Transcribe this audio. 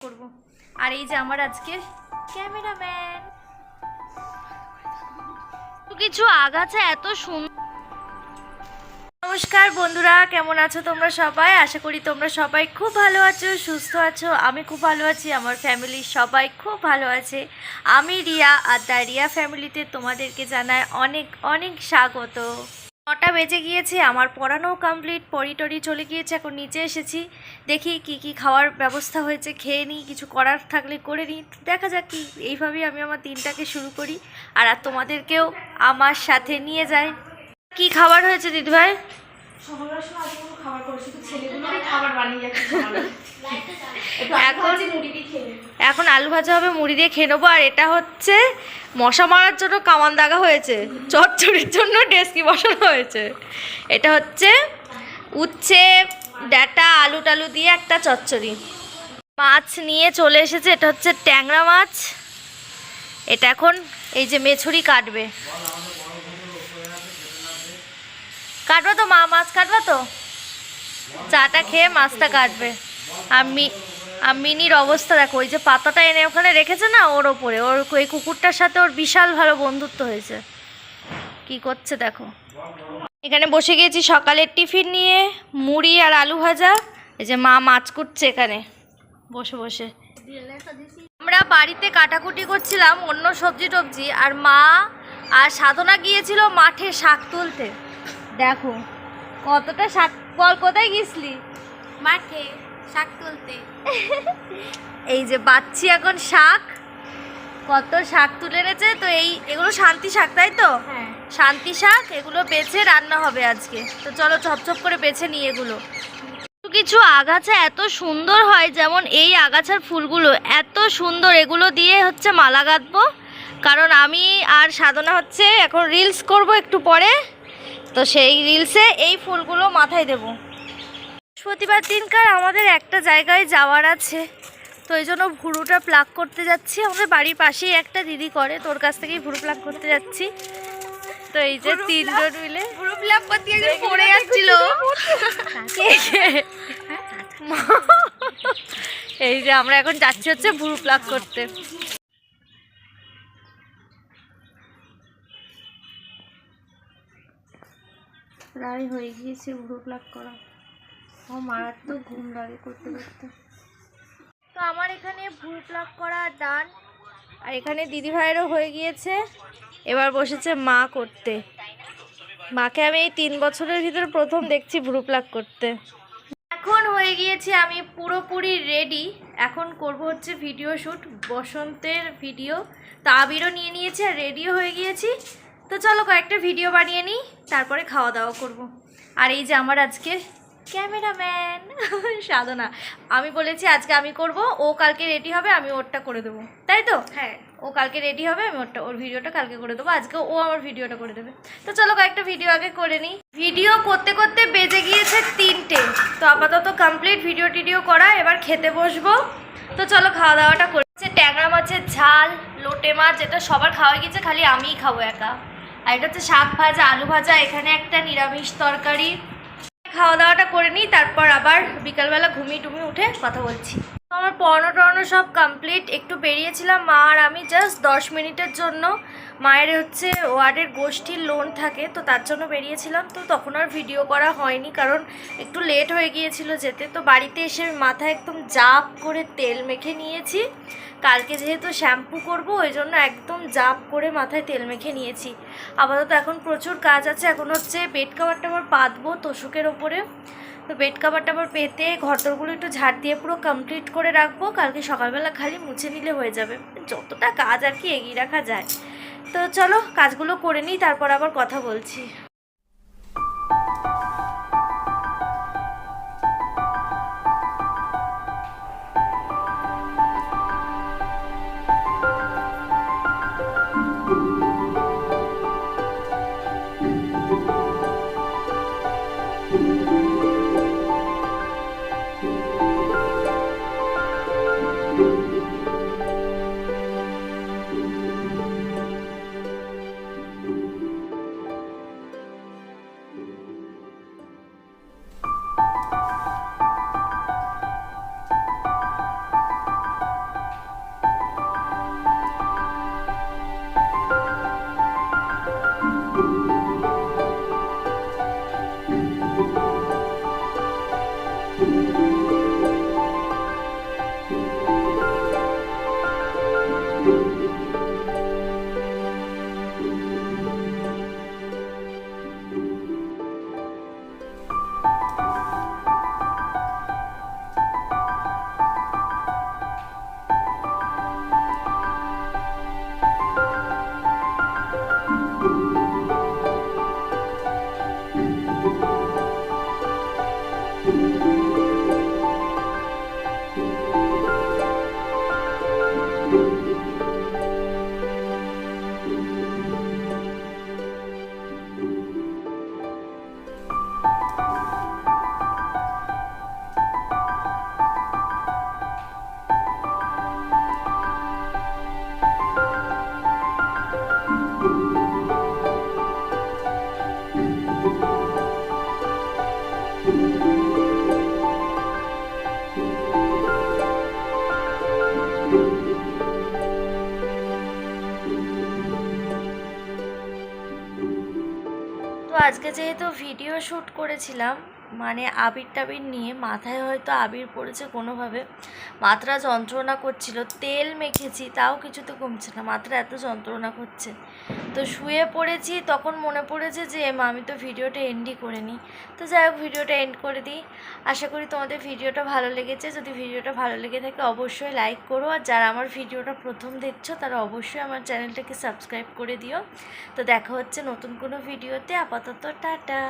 করব। আর এই যে আমার আজকের ক্যামেরাম্যান কিছু আগাছা এত সুন্দর। নমস্কার বন্ধুরা, কেমন আছো তোমরা সবাই? আশা করি তোমরা সবাই খুব ভালো আছো, সুস্থ আছো। আমি খুব ভালো আছি, আমার ফ্যামিলির সবাই খুব ভালো আছে। আমি রিয়া, আর দ্য রিয়া ফ্যামিলিতে তোমাদেরকে জানাই অনেক অনেক স্বাগত। 9টা বেজে গিয়েছে, আমার পড়ানো কমপ্লিট, পড়ি চলে গিয়েছে। এখন নিচে এসেছি, দেখি কি কি খাওয়ার ব্যবস্থা হয়েছে, খেয়ে নিই, কিছু করার থাকলে করে নিই, দেখা যাক কি। এইভাবেই আমি আমার দিনটাকে শুরু করি, আর তোমাদেরকেও আমার সাথে নিয়ে যাই। কি খাবার হয়েছে দিদিভাই? এখন আলু ভাজা হবে, মুড়ি দিয়ে খেয়ে নেবো। আর এটা হচ্ছে মশা মারার জন্য কামান দাগা হয়েছে, চচ্চড়ির জন্য ডেস্কি বসানো হয়েছে। এটা হচ্ছে উচ্ছে ডাঁটা আলু টালু দিয়ে একটা চচ্চড়ি। মাছ নিয়ে চলে এসেছে, এটা হচ্ছে ট্যাংরা মাছ। এটা এখন এই যে মেছুরি কাটবে। কাটবো তো মা, মাছ কাটবা তো? চাটা খেয়ে মাছটা কাটবে। আর মিনির অবস্থা দেখো, ওই যে পাতাটা এনে ওখানে রেখেছে না, ওর ওপরে ওর এই কুকুরটার সাথে ওর বিশাল ভালো বন্ধুত্ব হয়েছে। কি করছে দেখো। এখানে বসে গিয়েছি সকালের টিফিন নিয়ে, মুড়ি আর আলু ভাজা। এই যে মা মাছ কুটছে এখানে বসে বসে। আমরা বাড়িতে কাটাকুটি করছিলাম অন্য সবজি টবজি, আর মা আর সাধনা গিয়েছিল মাঠে শাক তুলতে। দেখো কতটা শাক। বল, কোথায় গেছলি? মাঠে শাক তুলতে। এই যে বাচ্চি এখন শাক, কত শাক তুলে এনেছে। তো এগুলো শান্তি শাক, তাই তো? হ্যাঁ, শান্তি শাক। এগুলো বেছে রান্না হবে আজকে। তো চলো ঝপঝপ করে বেছে নিই এগুলো। কিছু আগাছা এত সুন্দর হয়, যেমন এই আগাছার ফুলগুলো এত সুন্দর। এগুলো দিয়ে হচ্ছে মালা গাঁথবো, কারণ আমি আর সাধনা হচ্ছে এখন রিলস করব একটু পরে। তো সেই রিলসে এই ফুলগুলো মাথায় দেব। বৃহস্পতিবার দিনকার আমাদের একটা জায়গায় যাওয়ার আছে, তো এই জন্য ভুরুটা প্লাক করতে যাচ্ছি। আমাদের বাড়ির পাশেই একটা দিদি করে, তোর কাছ থেকেই ভুরু প্লাক করতে যাচ্ছি। তো এই যে তিনজন মিলে পুরো প্লাক করতে গিয়ে পড়ে যাচ্ছিল। এই যে আমরা এখন যাচ্ছি হচ্ছে ভুরু প্লাক করতে। প্রায় হয়ে গিয়েছে ভুরু প্লাক করা। মারাত্মক ঘুম লাগে করতে করতে। তো আমার এখানে ভুরু প্লাক করা ডান, আর এখানে দিদিভাইয়েরও হয়ে গিয়েছে। এবার বসেছে মা করতে। মাকে আমি এই 3 বছরের ভিতরে প্রথম দেখছি ভুরু প্লাক করতে। এখন হয়ে গিয়েছি আমি পুরোপুরি রেডি। এখন করব হচ্ছে ভিডিও শ্যুট, বসন্তের ভিডিও। তো আবিরও নিয়ে নিয়েছি আর রেডিও হয়ে গিয়েছি। তো চলো কয়েকটা ভিডিও বানিয়ে নিই, তারপরে খাওয়া দাওয়া করব। আর এই যে আমার আজকের ক্যামেরাম্যান সাধনা। আমি বলেছি আজকে আমি করব, ও কালকে রেডি হবে, আমি ওরটা করে দেবো, তাই তো? হ্যাঁ, ও কালকে রেডি হবে, আমি ওর ভিডিওটা কালকে করে দেবো, আজকে ও আমার ভিডিওটা করে দেবে। তো চলো কয়েকটা ভিডিও আগে করে নিই। ভিডিও করতে করতে বেজে গিয়েছে 3টে। তো আপাতত কমপ্লিট ভিডিও টিডিও করা, এবার খেতে বসবো। তো চলো খাওয়া দাওয়াটা করছে। ট্যাংরা মাছের ঝাল, লোটে মাছ, এটা সবার খাওয়া গিয়েছে, খালি আমিই খাবো একা। আর এটা হচ্ছে শাক ভাজা, আলু ভাজা, এখানে একটা নিরামিষ তরকারি। খাওয়া দাওয়াটা করে নিই, তারপর আবার বিকালবেলা ঘুমিয়ে টুমিয়ে উঠে কথা বলছি। আমার পড়ানো টড়ানো সব কমপ্লিট। একটু বেরিয়েছিলাম মা আর আমি জাস্ট 10 মিনিটের জন্য। মায়ের হচ্ছে ওয়ার্ডের গোষ্ঠীর লোন থাকে, তো তার জন্য বেরিয়েছিলাম। তো তখন আর ভিডিও করা হয়নি, কারণ একটু লেট হয়ে গিয়েছিল যেতে। তো বাড়িতে এসে মাথায় একদম জাপ করে তেল মেখে নিয়েছি। কালকে যেহেতু শ্যাম্পু করব, ওই জন্য একদম জাপ করে মাথায় তেল মেখে নিয়েছি। আপাতত এখন প্রচুর কাজ আছে। এখন হচ্ছে বেড কাভারটা আবার পাতবো তোষকের ওপরে। তো বেড কাভারটা আবার পেতে ঘরদোরগুলো একটু ঝাড় দিয়ে পুরো কমপ্লিট করে রাখবো। কালকে সকালবেলা খালি মুছে নিলে হয়ে যাবে। যতটা কাজ আর কি এগিয়ে রাখা যায়। তো চলো কাজগুলো করে নিই, তারপর আবার কথা বলছি। তো আজকে যেহেতু ভিডিও শ্যুট করেছিলাম, মানে আবির টাবির নিয়ে, মাথায় হয়তো আবির পড়েছে কোনোভাবে, মাথাটা যন্ত্রণা করছিল, তেল মেখেছি তাও কিছুতে কমছে না, মাথাটা এত যন্ত্রণা করছে। তো শুয়ে পড়েছি, তখন মনে পড়েছে যে আমি তো ভিডিওটা এন্ডই করে নিই। তো যাই হোক, ভিডিওটা এন্ড করে দিই। আশা করি তোমাদের ভিডিওটা ভালো লেগেছে। যদি ভিডিওটা ভালো লেগে থাকে অবশ্যই লাইক করো, আর যারা আমার ভিডিওটা প্রথম দেখছো তারা অবশ্যই আমার চ্যানেলটাকে সাবস্ক্রাইব করে দিও। তো দেখা হচ্ছে নতুন কোনো ভিডিওতে। আপাতত টাটা।